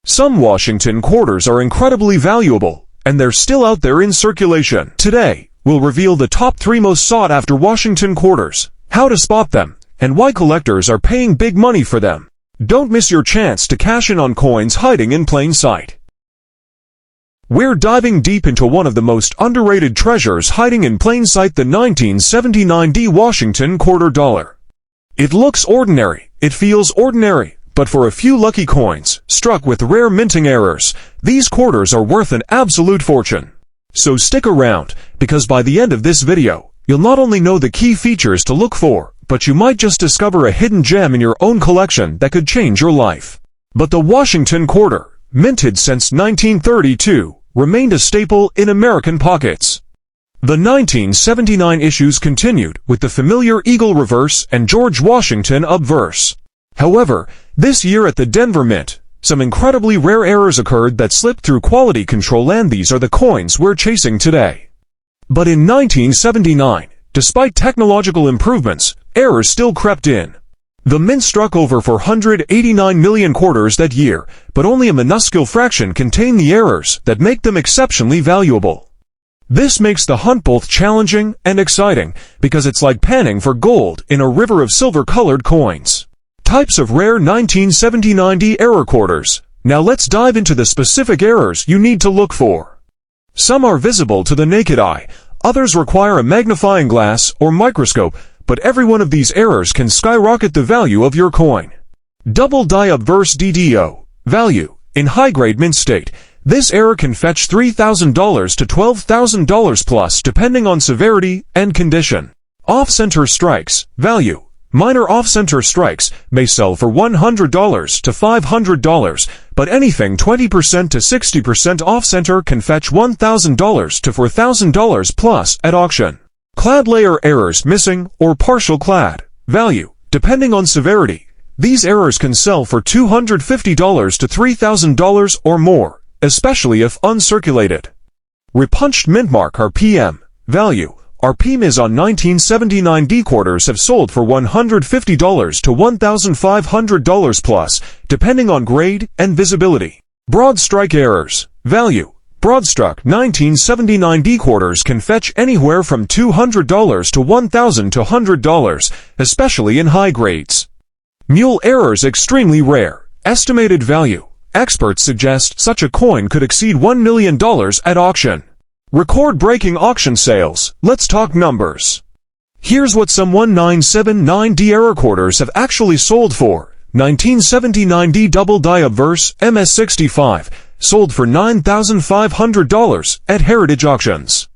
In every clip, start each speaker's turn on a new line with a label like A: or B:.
A: Some Washington quarters are incredibly valuable, and they're still out there in circulation. Today, we'll reveal the top 3 most sought-after Washington quarters, how to spot them, and why collectors are paying big money for them. Don't miss your chance to cash in on coins hiding in plain sight. We're diving deep into one of the most underrated treasures hiding in plain sight, the 1979 Washington quarter dollar. It looks ordinary, it feels ordinary, but for a few lucky coins, struck with rare minting errors, these quarters are worth an absolute fortune. So stick around, because by the end of this video, you'll not only know the key features to look for, but you might just discover a hidden gem in your own collection that could change your life. But the Washington quarter, minted since 1932, remained a staple in American pockets. The 1979 issues continued with the familiar Eagle reverse and George Washington obverse. However, this year at the Denver Mint, some incredibly rare errors occurred that slipped through quality control, and these are the coins we're chasing today. But in 1979, despite technological improvements, errors still crept in. The mint struck over 489 million quarters that year, but only a minuscule fraction contain the errors that make them exceptionally valuable. This makes the hunt both challenging and exciting, because it's like panning for gold in a river of silver-colored coins. Types of rare 1979 error quarters. Now let's dive into the specific errors you need to look for. Some are visible to the naked eye, others require a magnifying glass or microscope, but every one of these errors can skyrocket the value of your coin. Double die obverse DDO. Value. In high-grade mint state, this error can fetch $3,000 to $12,000 plus depending on severity and condition. Off-center strikes. Value. Minor off-center strikes may sell for $100 to $500, but anything 20% to 60% off-center can fetch $1,000 to $4,000 plus at auction. Clad layer errors, missing or partial clad. Value. Depending on severity, these errors can sell for $250 to $3,000 or more, especially if uncirculated. Repunched mint mark RPM. Value. RPM is on 1979 quarters have sold for $150 to $1,500 plus, depending on grade and visibility. Broad strike errors. Value. Broad struck 1979 quarters can fetch anywhere from $200 to $1,200, especially in high grades. Mule errors extremely rare. Estimated value. Experts suggest such a coin could exceed $1 million at auction. Record-breaking auction sales. Let's talk numbers. Here's what some 1979 error quarters have actually sold for. 1979 double die obverse MS65 sold for $9,500 at Heritage Auctions.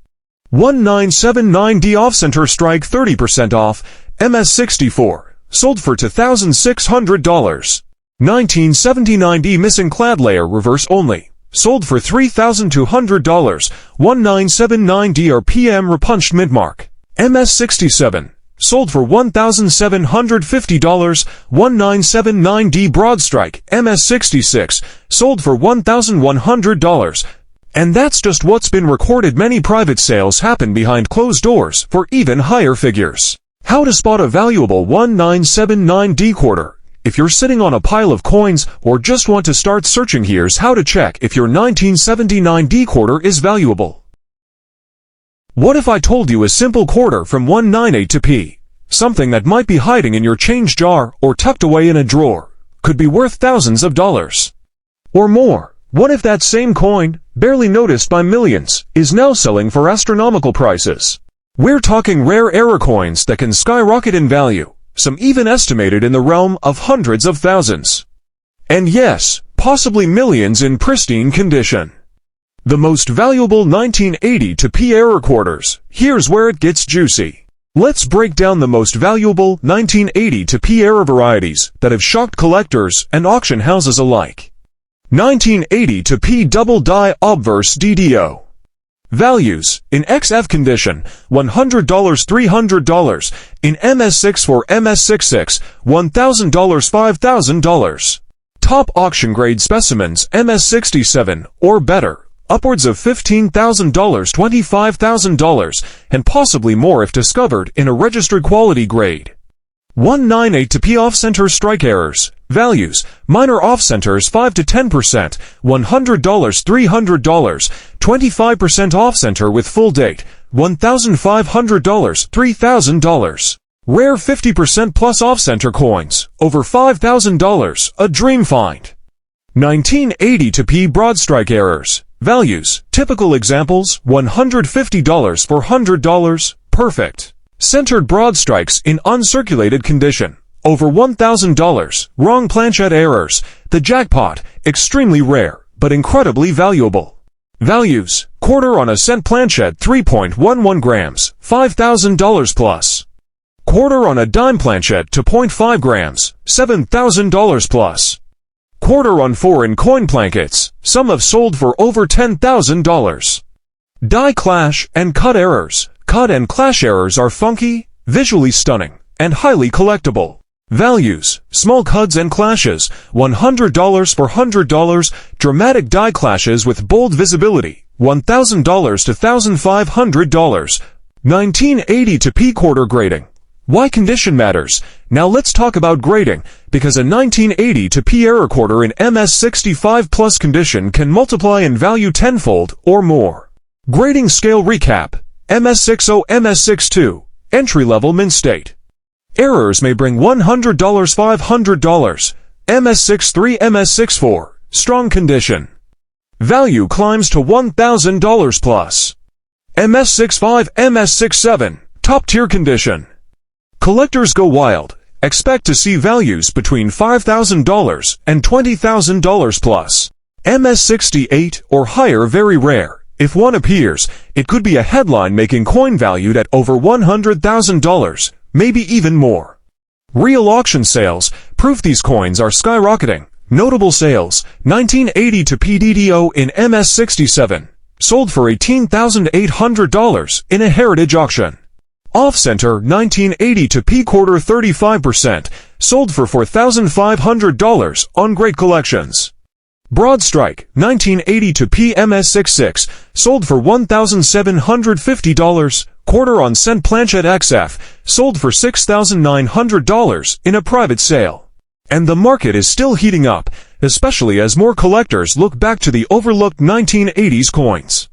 A: 1979 off-center strike 30% off MS64 sold for $2,600. 1979 missing clad layer reverse only sold for $3,200. 1979 RPM repunched mint mark MS67 sold for $1,750. 1979 broad strike MS66 sold for $1,100. And that's just what's been recorded. Many private sales happen behind closed doors for even higher figures. How to spot a valuable 1979 quarter. If you're sitting on a pile of coins or just want to start searching, here's how to check if your 1979 quarter is valuable. What if I told you a simple quarter from 198 to P, something that might be hiding in your change jar or tucked away in a drawer, could be worth thousands of dollars or more? What if that same coin, barely noticed by millions, is now selling for astronomical prices? We're talking rare error coins that can skyrocket in value, some even estimated in the realm of hundreds of thousands. And yes, possibly millions in pristine condition. The most valuable 1980 to P error quarters. Here's where it gets juicy. Let's break down the most valuable 1980 to P error varieties that have shocked collectors and auction houses alike. 1980 to P double die obverse DDO. Values. In XF condition, $100 $300. In MS64 MS66, $1,000 $5,000. Top auction grade specimens MS67 or better, upwards of $15,000 $25,000, and possibly more if discovered in a registered quality grade. 198 to P off-center strike errors. Values: minor off-centers 5 to 10%, $100, $300, 25% off-center with full date, $1,500, $3,000. Rare 50% plus off-center coins, over $5,000, a dream find. 1980 to P broad strike errors. Values: typical examples, $150 for $100, perfect. Centered broad strikes in uncirculated condition, over $1,000, wrong planchette errors, the jackpot, extremely rare, but incredibly valuable. Values: quarter on a cent planchette 3.11 grams, $5,000 plus. Quarter on a dime planchette 2.5 grams, $7,000 plus. Quarter on foreign coin plankets, some have sold for over $10,000. Die clash and cut errors. Cut and clash errors are funky, visually stunning, and highly collectible. Values: small cuts and clashes, $100 for $100, dramatic die clashes with bold visibility, $1,000 to $1,500. 1980 to P quarter grading. Why condition matters. Now let's talk about grading, because a 1980 to P error quarter in MS65 plus condition can multiply in value tenfold or more. Grading scale recap. MS60, MS62, entry-level mint state. Errors may bring $100, $500. MS63, MS64, strong condition. Value climbs to $1,000 plus. MS65, MS67, top-tier condition. Collectors go wild. Expect to see values between $5,000 and $20,000 plus. MS68 or higher very rare. If one appears, it could be a headline-making coin valued at over $100,000, maybe even more. Real auction sales, proof these coins are skyrocketing. Notable sales: 1980 to PDDO in MS67, sold for $18,800 in a heritage auction. Off-center 1980 to P quarter 35%, sold for $4,500 on great collections. Broad strike 1980 to P MS66, sold for $1,750, quarter on cent planchette XF, sold for $6,900 in a private sale. And the market is still heating up, especially as more collectors look back to the overlooked 1980s coins.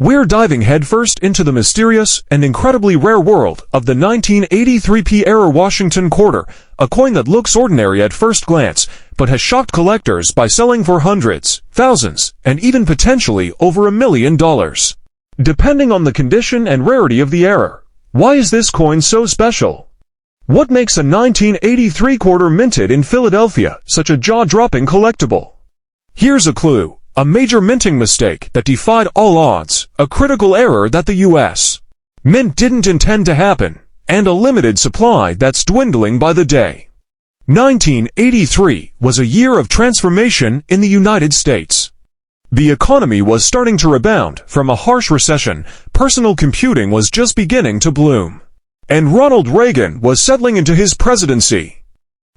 A: We're diving headfirst into the mysterious and incredibly rare world of the 1983 P-era Washington quarter, a coin that looks ordinary at first glance, but has shocked collectors by selling for hundreds, thousands, and even potentially over $1 million. Depending on the condition and rarity of the era. Why is this coin so special? What makes a 1983 quarter minted in Philadelphia such a jaw-dropping collectible? Here's a clue. A major minting mistake that defied all odds, a critical error that the U.S. Mint didn't intend to happen, and a limited supply that's dwindling by the day. 1983 was a year of transformation in the United States. The economy was starting to rebound from a harsh recession, personal computing was just beginning to bloom, and Ronald Reagan was settling into his presidency.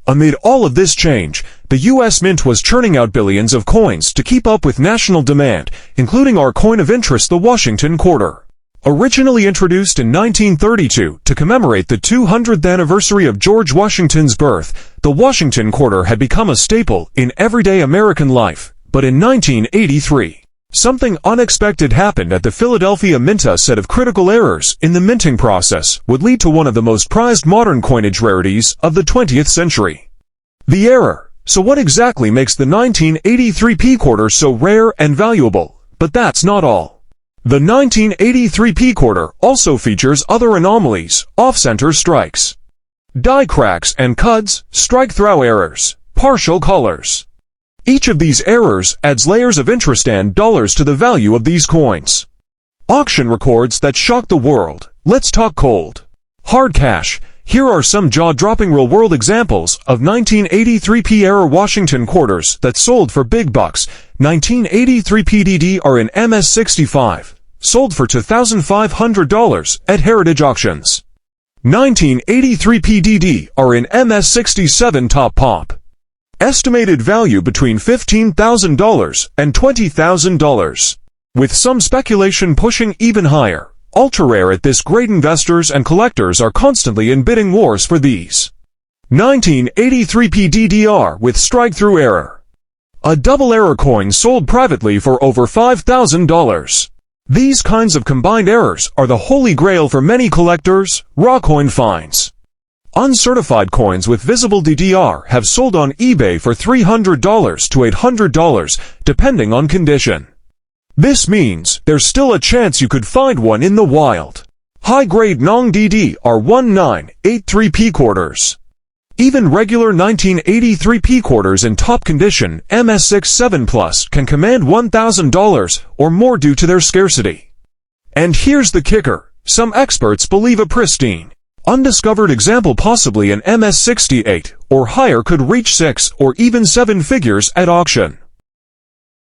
A: Amid all of this change, the U.S. Mint was churning out billions of coins to keep up with national demand, including our coin of interest, the Washington quarter. Originally introduced in 1932 to commemorate the 200th anniversary of George Washington's birth, the Washington quarter had become a staple in everyday American life. But in 1983, something unexpected happened at the Philadelphia Mint. A set of critical errors in the minting process would lead to one of the most prized modern coinage rarities of the 20th century. The error. So what exactly makes the 1983 P quarter so rare and valuable? But that's not all. The 1983 P quarter also features other anomalies, off-center strikes, die cracks and cuts, strike-throw errors, partial colors. Each of these errors adds layers of interest and dollars to the value of these coins. Auction records that shock the world. Let's talk cold hard cash. Here are some jaw-dropping real-world examples of 1983 P-era Washington quarters that sold for big bucks. 1983 PDD are in MS65, sold for $2,500 at heritage auctions. 1983 PDD are in MS67 Top Pop. Estimated value between $15,000 and $20,000, with some speculation pushing even higher. ultra-rare at this grade. Investors and collectors are constantly in bidding wars for these. 1983 PDDR with strike-through error. A double error coin sold privately for over $5,000. These kinds of combined errors are the holy grail for many collectors. Raw coin finds. Uncertified coins with visible DDR have sold on eBay for $300 to $800, depending on condition. This means there's still a chance you could find one in the wild. High-grade Nong DDR 1983 quarters. Even regular 1983 quarters in top condition MS67 Plus can command $1,000 or more due to their scarcity. And here's the kicker. Some experts believe a pristine, undiscovered example, possibly an MS68 or higher, could reach 6 or even 7 figures at auction.